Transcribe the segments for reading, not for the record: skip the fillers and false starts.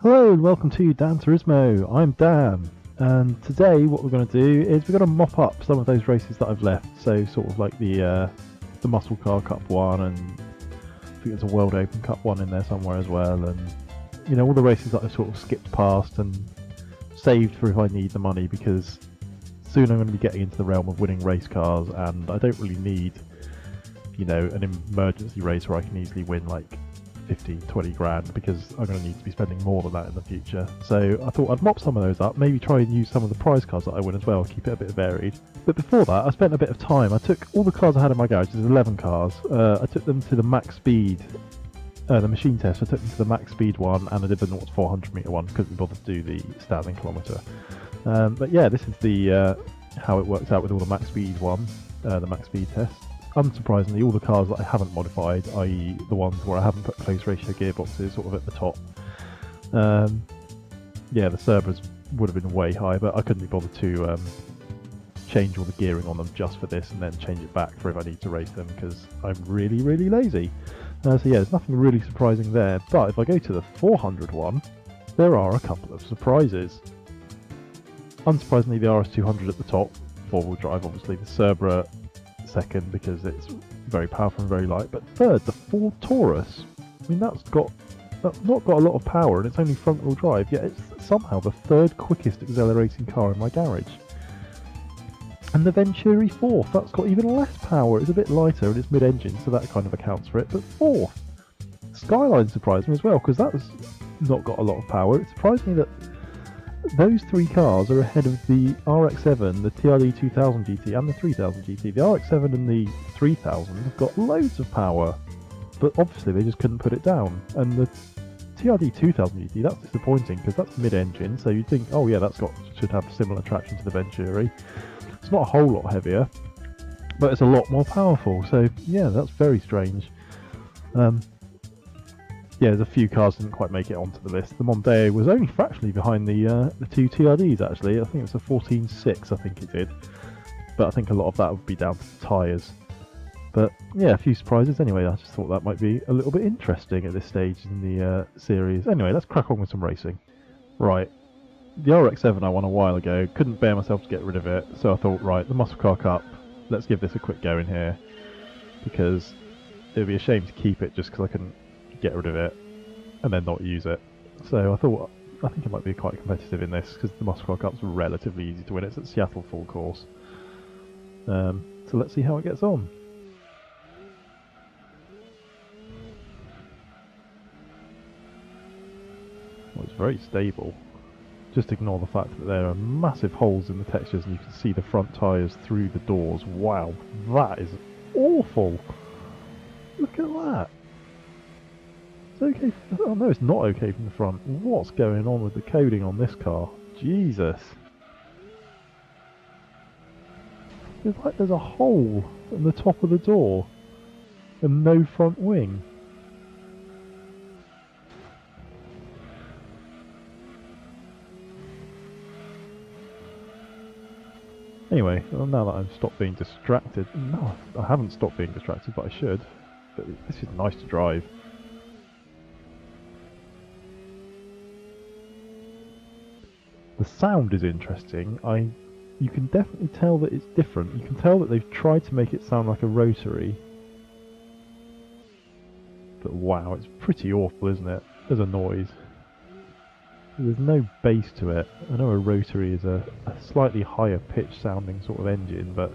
Hello and welcome to Dan Turismo. I'm Dan, and today what we're going to do is we're going to mop up some of those races that I've left. So sort of like the Muscle Car Cup one, and I think there's a World Open Cup one in there somewhere as well, and all the races that I've sort of skipped past and saved for if I need the money, because soon I'm going to be getting into the realm of winning race cars, and I don't really need an emergency race where I can easily win like 15, 20 grand, because I'm going to need to be spending more than that in the future. So I thought I'd mop some of those up, maybe try and use some of the prize cars that I win as well, keep it a bit varied. But before that, I spent a bit of time. I took all the cars I had in my garage, there's 11 cars, I took them to the max speed, the machine test. I took them to the max speed one, and I did the 0 to 400 metre one, couldn't be bothered to do the standing kilometre. But yeah, this is the how it works out with all the max speed one, the max speed test. Unsurprisingly, all the cars that I haven't modified, i.e. the ones where I haven't put close ratio gearboxes sort of at the top, yeah, the Cerberus would have been way high, but I couldn't be bothered to change all the gearing on them just for this and then change it back for if I need to race them, because I'm really, really lazy. So yeah, there's nothing really surprising there, but if I go to the 400 one, there are a couple of surprises. Unsurprisingly, the RS200 at the top, four-wheel drive obviously, the Cerberus second because it's very powerful and very light, but third, the Ford Taurus. I mean, that's not got a lot of power and it's only front wheel drive, yet it's somehow the third quickest accelerating car in my garage. And the Venturi fourth, that's got even less power, it's a bit lighter and it's mid-engine, so that kind of accounts for it, but fourth. Skyline surprised me as well, because that's not got a lot of power. It surprised me that those three cars are ahead of the RX-7, the TRD 2000 GT and the 3000 GT. The RX-7 and the 3000 have got loads of power, but obviously they just couldn't put it down. And the TRD 2000 GT, that's disappointing because that's mid-engine, so you'd think, oh yeah, should have similar traction to the Venturi. It's not a whole lot heavier, but it's a lot more powerful, so yeah, that's very strange. Yeah, there's a few cars that didn't quite make it onto the list. The Mondeo was only fractionally behind the two TRDs actually. I think it was a 14.6, I think it did. But I think a lot of that would be down to the tyres. But yeah, a few surprises anyway. I just thought that might be a little bit interesting at this stage in the series. Anyway, let's crack on with some racing. Right, the RX-7 I won a while ago. Couldn't bear myself to get rid of it. So I thought, right, the Muscle Car Cup, let's give this a quick go in here. Because it would be a shame to keep it just because I couldn't get rid of it and then not use it. So I think it might be quite competitive in this because the Muscle Car Cup's relatively easy to win. It's at Seattle full course. So let's see how it gets on. Well, it's very stable. Just ignore the fact that there are massive holes in the textures and you can see the front tyres through the doors. Wow, that is awful. Look at that. Okay. Oh no, it's not okay from the front. What's going on with the coding on this car? Jesus. It's like there's a hole in the top of the door and no front wing. Anyway, well, now that I've stopped being distracted... No, I haven't stopped being distracted, but I should. But this is nice to drive. The sound is interesting. You can definitely tell that it's different. You can tell that they've tried to make it sound like a rotary. But wow, it's pretty awful, isn't it? As a noise. There's no bass to it. I know a rotary is a slightly higher pitch sounding sort of engine, but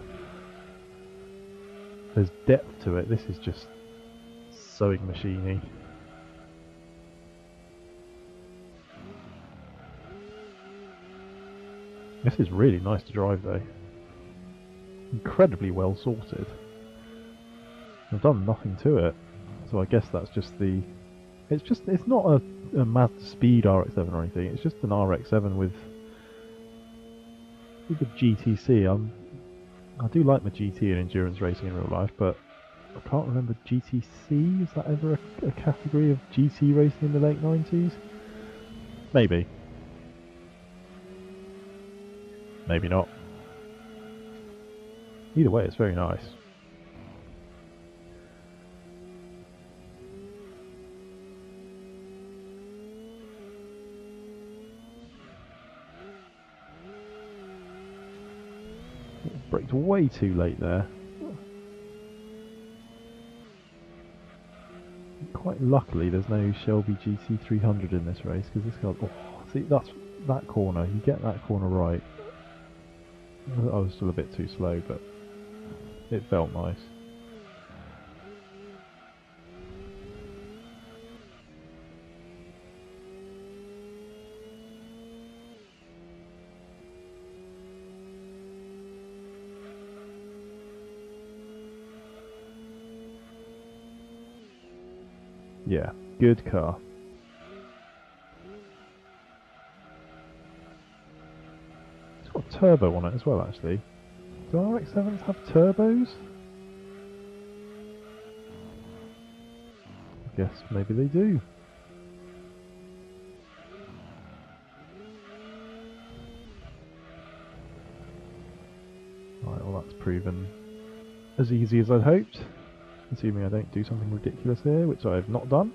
there's depth to it. This is just sewing machiney. This is really nice to drive though. Incredibly well sorted. I've done nothing to it, so I guess that's just the... It's not a Mazda Speed RX-7 or anything, it's just an RX-7 with a GTC. I do like my GT in endurance racing in real life, but I can't remember GTC. Is that ever a category of GT racing in the late 90s? Maybe. Maybe not. Either way, it's very nice. braked way too late there. Quite luckily there's no Shelby GT300 in this race, because this car... Oh, see, that's that corner. You get that corner right. I was still a bit too slow, but it felt nice. Yeah, good car. It's got a turbo on it as well, actually. Do RX-7s have turbos? I guess maybe they do. Right, well that's proven as easy as I'd hoped. Assuming I don't do something ridiculous here, which I have not done.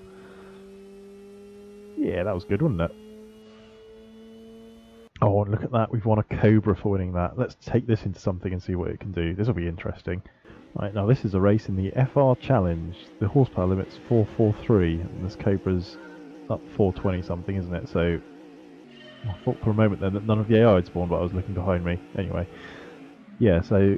Yeah, that was good, wasn't it? Oh, and look at that. We've won a Cobra for winning that. Let's take this into something and see what it can do. This will be interesting. Right, now this is a race in the FR Challenge. The horsepower limit's 443, and this Cobra's up 420 something, isn't it? So, I thought for a moment then that none of the AI had spawned, but I was looking behind me. Anyway, yeah, so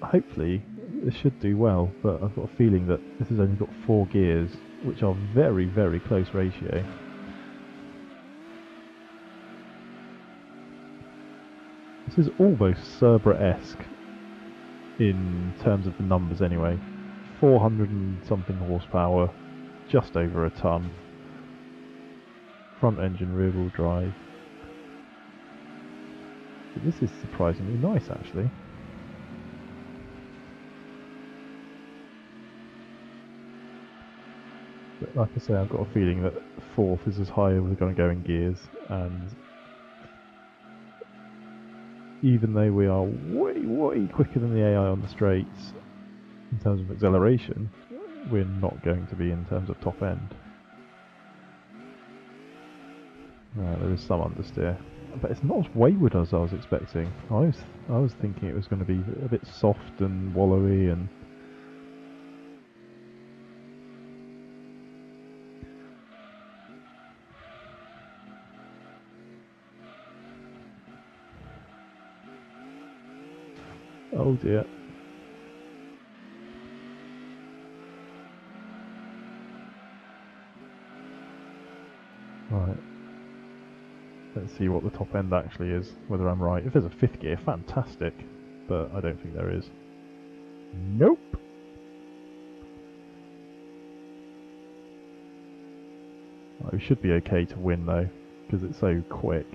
hopefully this should do well, but I've got a feeling that this has only got 4 gears, which are very, very close ratio. This is almost Cerberus-esque in terms of the numbers anyway. 400 and something horsepower, just over a ton. Front engine, rear wheel drive. But this is surprisingly nice actually. But like I say, I've got a feeling that 4th is as high as we're going to go in gears, and even though we are way, way quicker than the AI on the straights in terms of acceleration, we're not going to be in terms of top end. There is some understeer, but it's not as wayward as I was expecting. I was thinking it was going to be a bit soft and wallowy and... Oh dear. Right. Let's see what the top end actually is, whether I'm right. If there's a 5th gear, fantastic. But I don't think there is. Nope! Right, we should be okay to win though, because it's so quick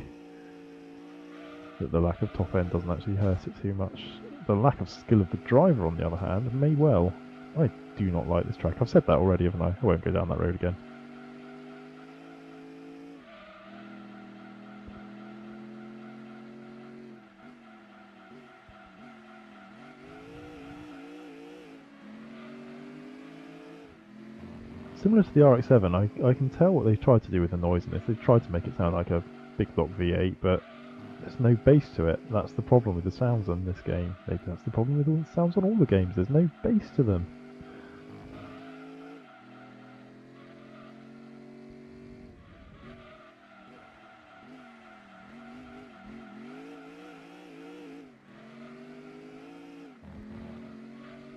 that the lack of top end doesn't actually hurt it too much. The lack of skill of the driver, on the other hand, may well. I do not like this track. I've said that already, haven't I? I won't go down that road again. Similar to the RX-7, I can tell what they've tried to do with the noise in this. They've tried to make it sound like a big block V8, but there's no bass to it. That's the problem with the sounds on this game. Maybe that's the problem with all the sounds on all the games. There's no bass to them.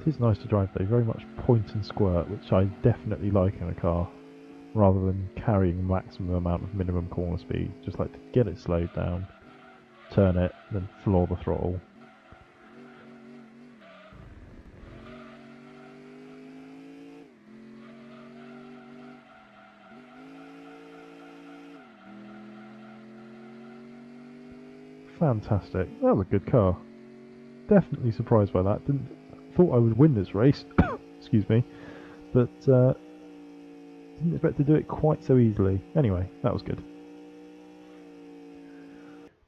It is nice to drive though, very much point and squirt, which I definitely like in a car, rather than carrying maximum amount of minimum corner speed. Just like to get it slowed down, turn it, then floor the throttle. Fantastic. That was a good car. Definitely surprised by that. Thought I would win this race. Excuse me. But didn't expect to do it quite so easily. Anyway, that was good.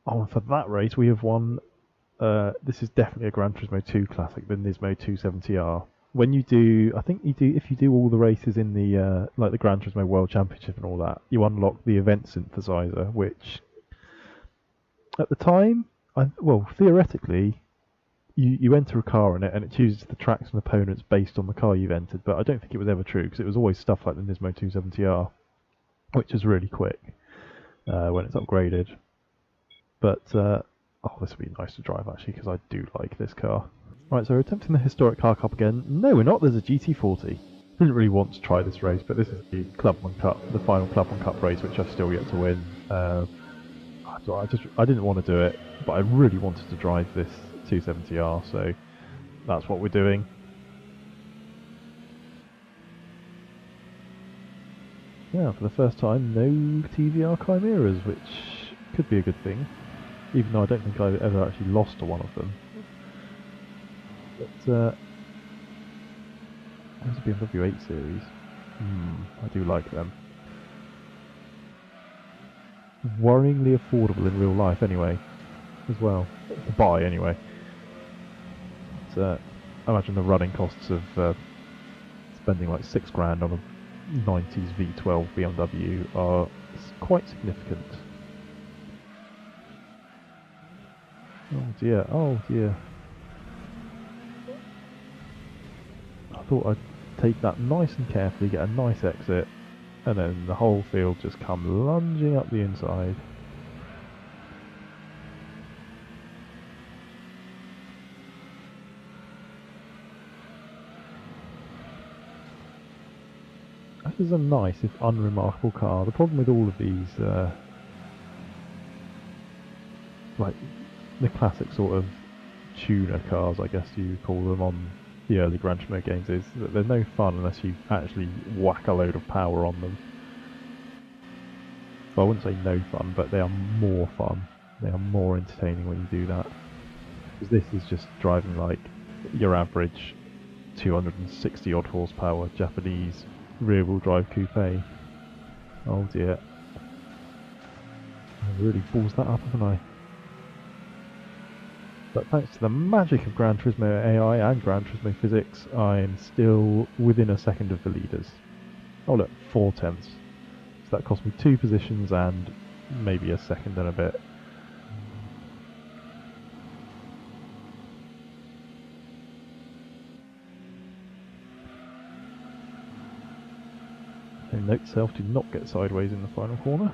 Oh, and for that race we have won. This is definitely a Gran Turismo 2 classic, the Nismo 270R. When you do, I think you do, if you do all the races in the like the Gran Turismo World Championship and all that, you unlock the event synthesizer, which at the time, well, theoretically, you enter a car in it and it chooses the tracks and opponents based on the car you've entered, but I don't think it was ever true because it was always stuff like the Nismo 270R, which is really quick when it's upgraded. But oh, this would be nice to drive actually because I do like this car. Right, so we're attempting the Historic Car Cup again. No, we're not. There's a GT40. Didn't really want to try this race, but this is the Club One Cup, the final Club One Cup race, which I've still yet to win. I didn't want to do it, but I really wanted to drive this 270R, so that's what we're doing. Yeah, for the first time, no TVR Chimeras, which could be a good thing, even though I don't think I've ever actually lost to one of them. But there's a BMW 8 Series. I do like them. Worryingly affordable in real life, anyway, as well. To buy, anyway. But, I imagine the running costs of spending like £6 on a 90s V12 BMW are quite significant. Oh dear, oh dear. I thought I'd take that nice and carefully, get a nice exit, and then the whole field just come lunging up the inside. This is a nice, if unremarkable car. The problem with all of these, like the classic sort of tuner cars, I guess you call them on the early Gran Turismo games, is that they're no fun unless you actually whack a load of power on them. Well, I wouldn't say no fun, but they are more fun. They are more entertaining when you do that. Because this is just driving like your average 260 odd horsepower Japanese rear-wheel drive coupe. Oh dear. I really balls that up, haven't I? But thanks to the magic of Gran Turismo AI and Gran Turismo physics, I'm still within a second of the leaders. Oh look, 4/10. So that cost me 2 positions and maybe a second and a bit. And note to self, do not get sideways in the final corner.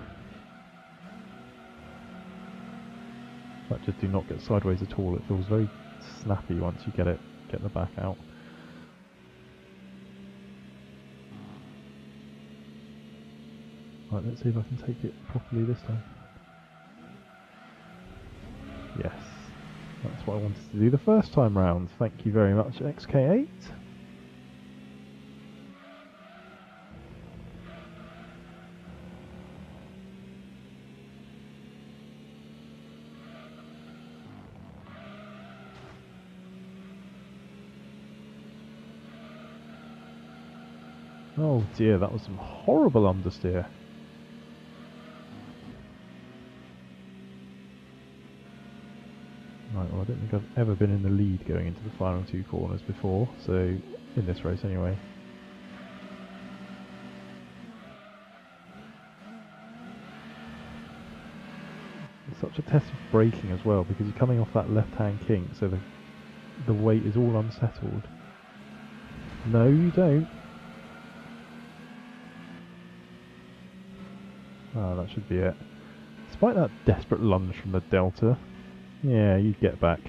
Like, just do not get sideways at all. It feels very snappy once you get the back out. Right, let's see if I can take it properly this time. Yes, that's what I wanted to do the first time round. Thank you very much, XK8. Oh dear, that was some horrible understeer. Right, well I don't think I've ever been in the lead going into the final 2 corners before, so in this race anyway. It's such a test of braking as well, because you're coming off that left-hand kink, so the weight is all unsettled. No, you don't. Ah, that should be it. Despite that desperate lunge from the Delta, yeah, you'd get back.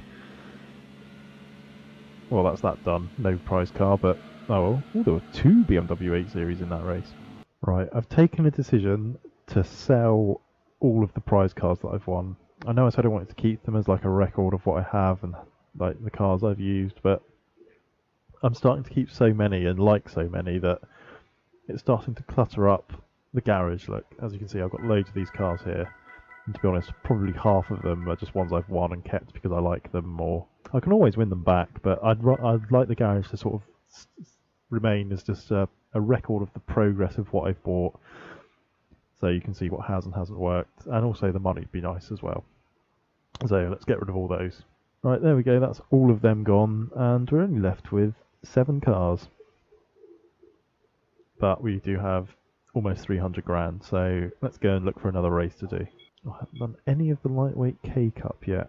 Well, that's that done. No prize car, but oh well. Ooh, there were 2 BMW 8 Series in that race. Right, I've taken a decision to sell all of the prize cars that I've won. I know I said I wanted to keep them as like a record of what I have and like the cars I've used, but I'm starting to keep so many and like so many that it's starting to clutter up the garage. Look, as you can see, I've got loads of these cars here, and to be honest, probably half of them are just ones I've won and kept because I like them more. I can always win them back, but I'd like the garage to sort of remain as just a record of the progress of what I've bought, so you can see what has and hasn't worked, and also the money'd be nice as well. So let's get rid of all those. Right, there we go, that's all of them gone, and we're only left with 7 cars. But we do have almost 300 grand, so let's go and look for another race to do. I haven't done any of the lightweight K Cup yet.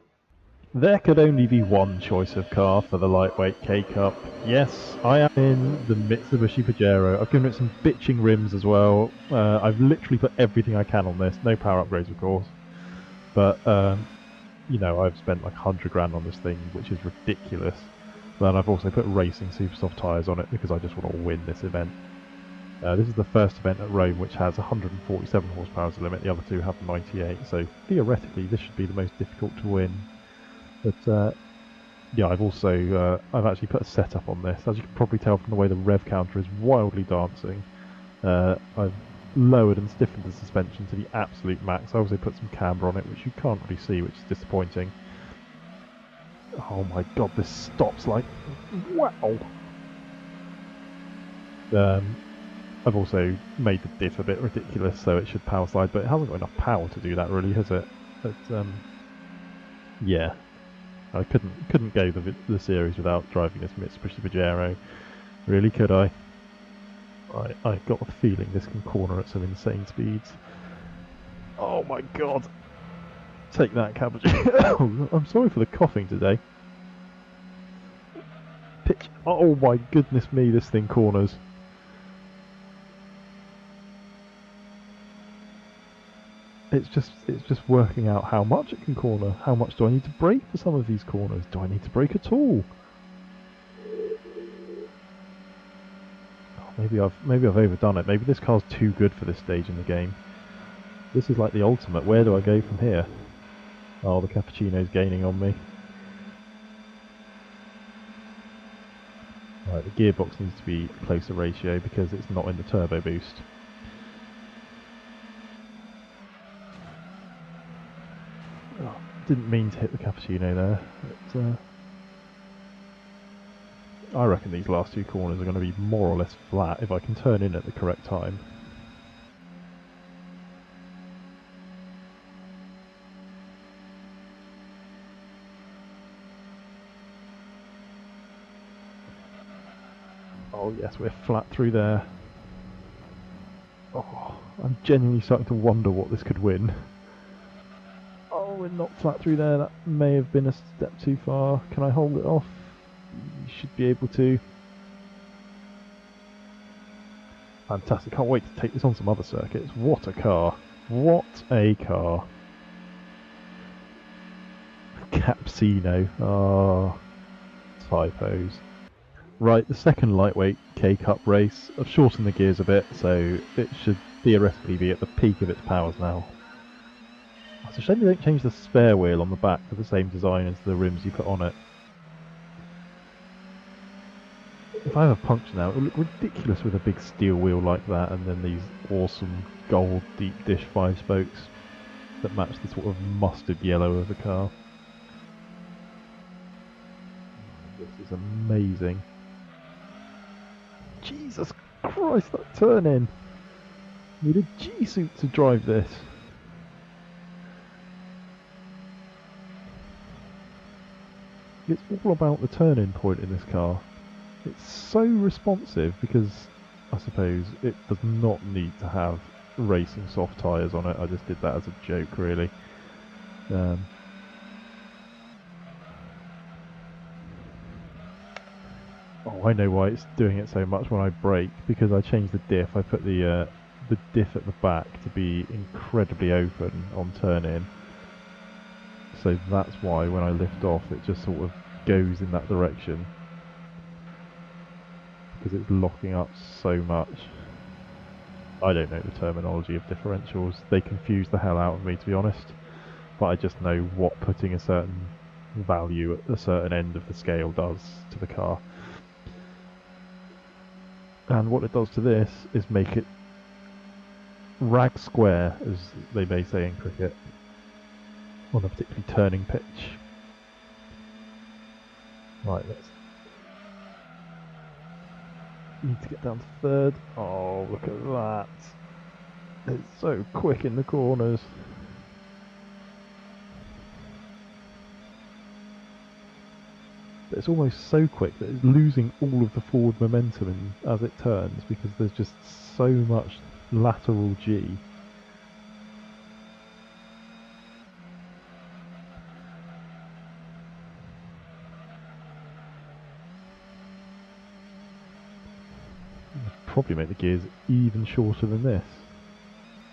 There could only be one choice of car for the lightweight K-Cup. Yes, I am in the Mitsubishi Pajero. I've given it some bitching rims as well. I've literally put everything I can on this. No power upgrades, of course. But, you know, I've spent like 100 grand on this thing, which is ridiculous. Then I've also put racing super soft tyres on it because I just want to win this event. This is the first event at Rome which has 147 horsepower as the limit. The other two have 98, so theoretically this should be the most difficult to win. But yeah, I've actually put a setup on this. As you can probably tell from the way the rev counter is wildly dancing, I've lowered and stiffened the suspension to the absolute max. I also put some camber on it, which you can't really see, which is disappointing. Oh my god, this stops like wow. I've also made the diff a bit ridiculous, so it should power slide, but it hasn't got enough power to do that, really, has it? But yeah, I couldn't go the series without driving this Mitsubishi Pajero. Really, could I? I got the feeling this can corner at some insane speeds. Oh my god! Take that, cappuccino. I'm sorry for the coughing today. Pitch. Oh my goodness me, this thing corners. It's just working out how much it can corner. How much do I need to brake for some of these corners? Do I need to brake at all? Oh, maybe I've overdone it. Maybe this car's too good for this stage in the game. This is like the ultimate. Where do I go from here? Oh, the cappuccino's gaining on me. Right, the gearbox needs to be a closer ratio because it's not in the turbo boost. Oh, didn't mean to hit the cappuccino there. But, I reckon these last two corners are going to be more or less flat if I can turn in at the correct time. Oh yes, we're flat through there. Oh, I'm genuinely starting to wonder what this could win. Oh, we're not flat through there. That may have been a step too far. Can I hold it off? You should be able to. Fantastic. Can't wait to take this on some other circuits. What a car. What a car. Capsino. Oh, typos. Right, the second lightweight K-Cup race. I've shortened the gears a bit, so it should theoretically be at the peak of its powers now. It's a shame they don't change the spare wheel on the back for the same design as the rims you put on it. If I have a puncture now, it would look ridiculous with a big steel wheel like that and then these awesome gold deep dish 5 spokes that match the sort of mustard yellow of the car. This is amazing. Jesus Christ, that turn in! Need a G-suit to drive this. It's all about the turn-in point in this car. It's so responsive because I suppose it does not need to have racing soft tyres on it. I just did that as a joke, really. Oh, I know why it's doing it so much when I brake, because I changed the diff. I put the diff at the back to be incredibly open on turn-in. So that's why when I lift off it just sort of goes in that direction. Because it's locking up so much. I don't know the terminology of differentials. They confuse the hell out of me, to be honest. But I just know what putting a certain value at a certain end of the scale does to the car. And what it does to this is make it rag square, as they may say in cricket, on a particularly turning pitch. Right, let's need to get down to third. Oh, look at that. It's so quick in the corners. But it's almost so quick that it's losing all of the forward momentum as it turns because there's just so much lateral G. probably make the gears even shorter than this.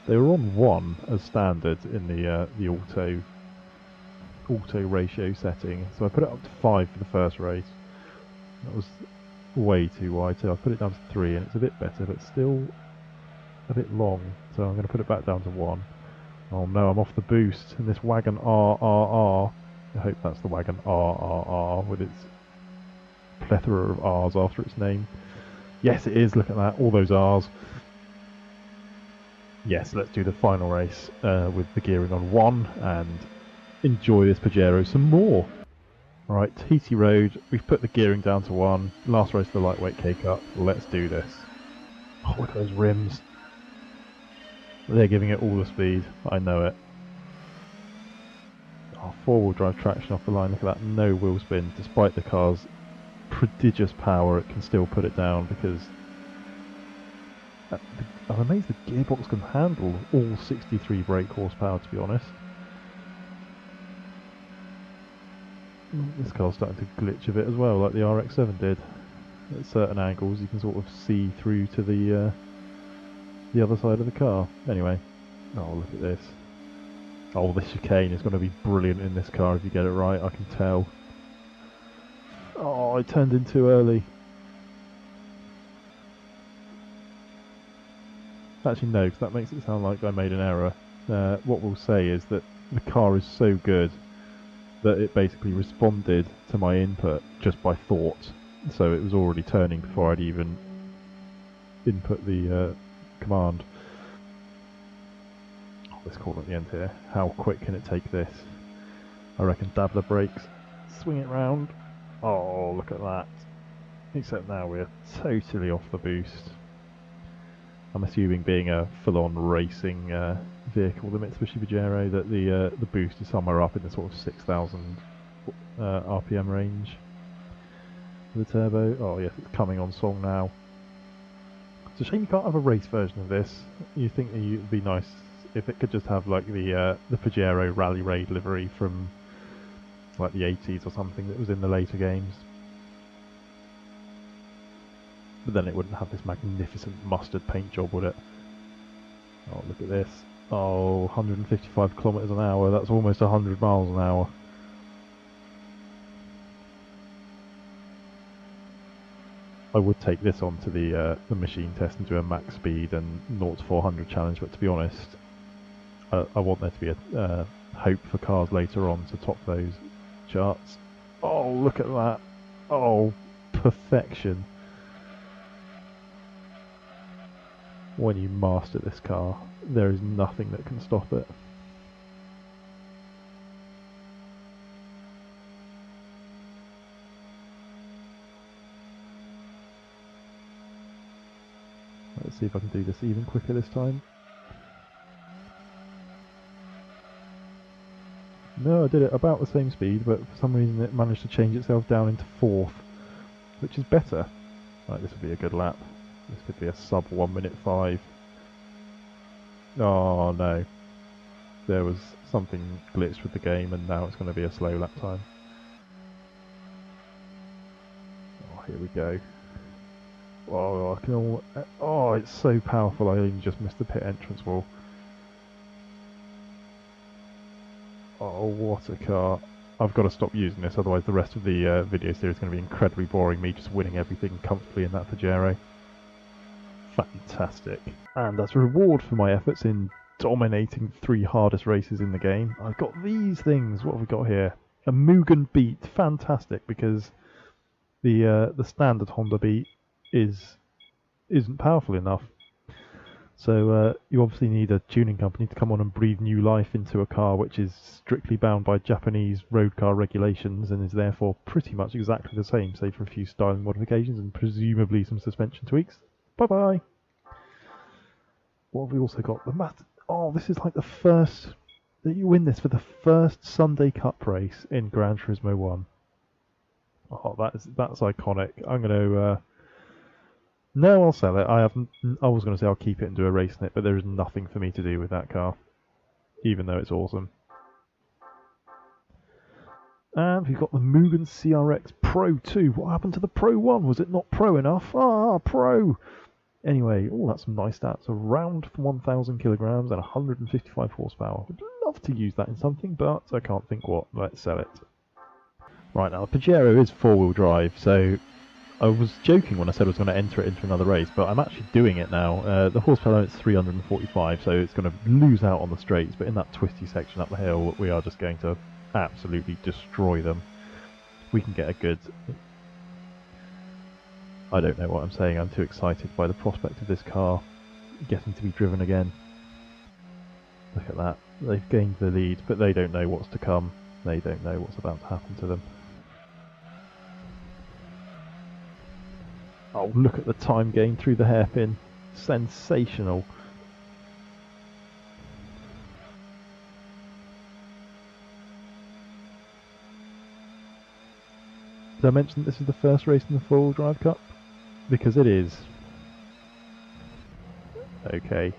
They were on 1 as standard in the auto ratio setting, so I put it up to 5 for the first race. That was way too wide, so I put it down to 3, and it's a bit better, but still a bit long, so I'm going to put it back down to 1. Oh no, I'm off the boost, and this wagon RRR, I hope that's the wagon RRR with its plethora of R's after its name. Yes, it is, look at that, all those R's. Yes, let's do the final race with the gearing on 1 and enjoy this Pajero some more. Right, Tahiti Road, we've put the gearing down to 1, last race of the lightweight K-Cup, let's do this. Oh, look at those rims. They're giving it all the speed, I know it. Oh, 4-wheel drive traction off the line, look at that, no wheel spin, despite the car's prodigious power, it can still put it down because I'm amazed the gearbox can handle all 63 brake horsepower, to be honest. This car's starting to glitch a bit as well, like the RX-7 did. At certain angles you can sort of see through to the other side of the car. Anyway, oh look at this. Oh, this chicane is going to be brilliant in this car if you get it right, I can tell. Oh, I turned in too early. Actually no, because that makes it sound like I made an error. What we'll say is that the car is so good that it basically responded to my input just by thought. So it was already turning before I'd even input the command. Oh, this corner at the end here. How quick can it take this? I reckon dabbler brakes. Swing it round. Oh, look at that. Except now we're totally off the boost. I'm assuming, being a full-on racing vehicle, the Mitsubishi Pajero, that the boost is somewhere up in the sort of 6,000 RPM range for the turbo. Oh yes, it's coming on song now. It's a shame you can't have a race version of this. You think it would be nice if it could just have like the Pajero Rally Raid livery from like the 80s or something that was in the later games. But then it wouldn't have this magnificent mustard paint job, would it? Oh, look at this. Oh, 155 kilometers an hour. That's almost 100 miles an hour. I would take this onto the machine test and do a max speed and 0 to 400 challenge, but to be honest, I want there to be a hope for cars later on to top those charts. Oh, look at that. Oh, perfection. When you master this car, there is nothing that can stop it. Let's see if I can do this even quicker this time. No, I did it about the same speed, but for some reason it managed to change itself down into 4th, which is better. Right, this would be a good lap. This could be a sub 1 minute 5. Oh no. There was something glitched with the game and now it's going to be a slow lap time. Oh, here we go. Oh, I can oh, it's so powerful, I only just missed the pit entrance wall. Oh, what a car. I've got to stop using this, otherwise the rest of the video series is going to be incredibly boring, me just winning everything comfortably in that Pajero. Fantastic. And as a reward for my efforts in dominating 3 hardest races in the game, I've got these things. What have we got here? A Mugen Beat. Fantastic, because the standard Honda Beat isn't powerful enough. So you obviously need a tuning company to come on and breathe new life into a car which is strictly bound by Japanese road car regulations and is therefore pretty much exactly the same, save for a few styling modifications and presumably some suspension tweaks. Bye-bye! What have we also got? The oh, this is like the first... that you win this for the first Sunday Cup race in Gran Turismo 1. Oh, that's iconic. I'm going to... No, I'll sell it. I was going to say I'll keep it and do a race in it, but there is nothing for me to do with that car, even though it's awesome. And we've got the Mugen CRX Pro 2. What happened to the Pro 1? Was it not Pro enough? Ah, Pro! Anyway, oh, that's some nice stats. Around 1,000 kilograms and 155 horsepower. Would love to use that in something, but I can't think what. Let's sell it. Right, now the Pajero is four-wheel drive, so I was joking when I said I was going to enter it into another race, but I'm actually doing it now. The horsepower limit's 345, so it's going to lose out on the straights, but in that twisty section up the hill, we are just going to absolutely destroy them. We can get a good... I don't know what I'm saying, I'm too excited by the prospect of this car getting to be driven again. Look at that, they've gained the lead, but they don't know what's to come. They don't know what's about to happen to them. Oh, look at the time gain through the hairpin. Sensational. Did I mention this is the first race in the four-wheel drive cup? Because it is. Okay.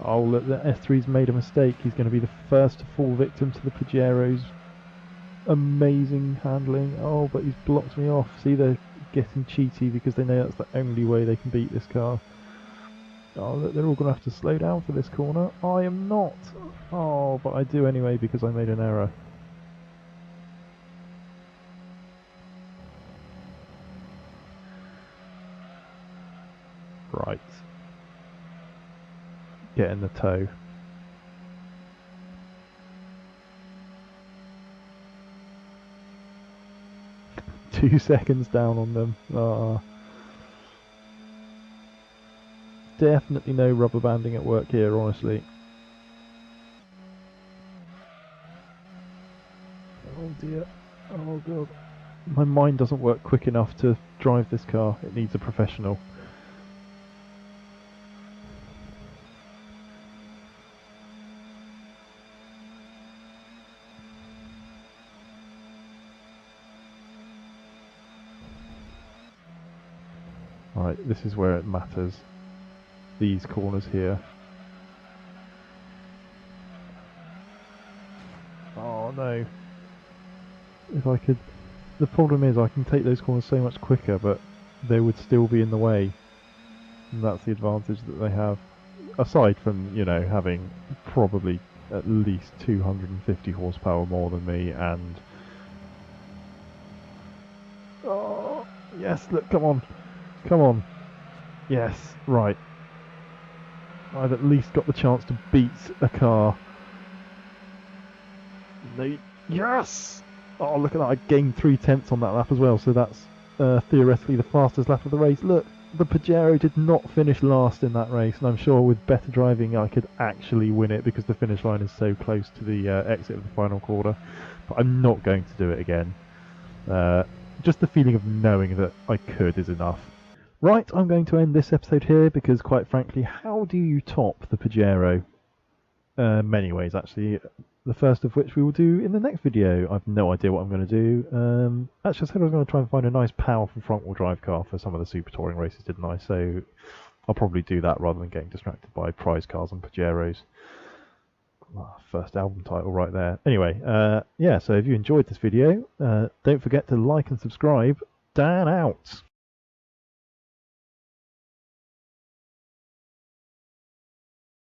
Oh, look, the S3's made a mistake. He's going to be the first to fall victim to the Pajero's amazing handling. Oh, but he's blocked me off. See, they're getting cheaty because they know that's the only way they can beat this car. Oh, look, they're all going to have to slow down for this corner. I am not. Oh, but I do anyway because I made an error. Right. Get in the toe. Two seconds down on them. Definitely no rubber banding at work here, honestly. Oh dear. Oh god. My mind doesn't work quick enough to drive this car. It needs a professional. Right, this is where it matters. These corners here. Oh no. If I could... The problem is I can take those corners so much quicker, but they would still be in the way. And that's the advantage that they have. Aside from, you know, having probably at least 250 horsepower more than me and... Oh, yes, look, come on. Come on. Yes, right. I've at least got the chance to beat a car. Yes! Oh, look at that. I gained 3/10 on that lap as well, so that's theoretically the fastest lap of the race. Look, the Pajero did not finish last in that race, and I'm sure with better driving I could actually win it because the finish line is so close to the exit of the final quarter. But I'm not going to do it again. Just the feeling of knowing that I could is enough. Right, I'm going to end this episode here because, quite frankly, how do you top the Pajero? Many ways, actually. The first of which we will do in the next video. I've no idea what I'm going to do. Actually, I said I was going to try and find a nice, powerful front-wheel drive car for some of the Super Touring races, didn't I? So I'll probably do that rather than getting distracted by prize cars and Pajeros. First album title right there. Anyway, yeah, so if you enjoyed this video, don't forget to like and subscribe. Dan out!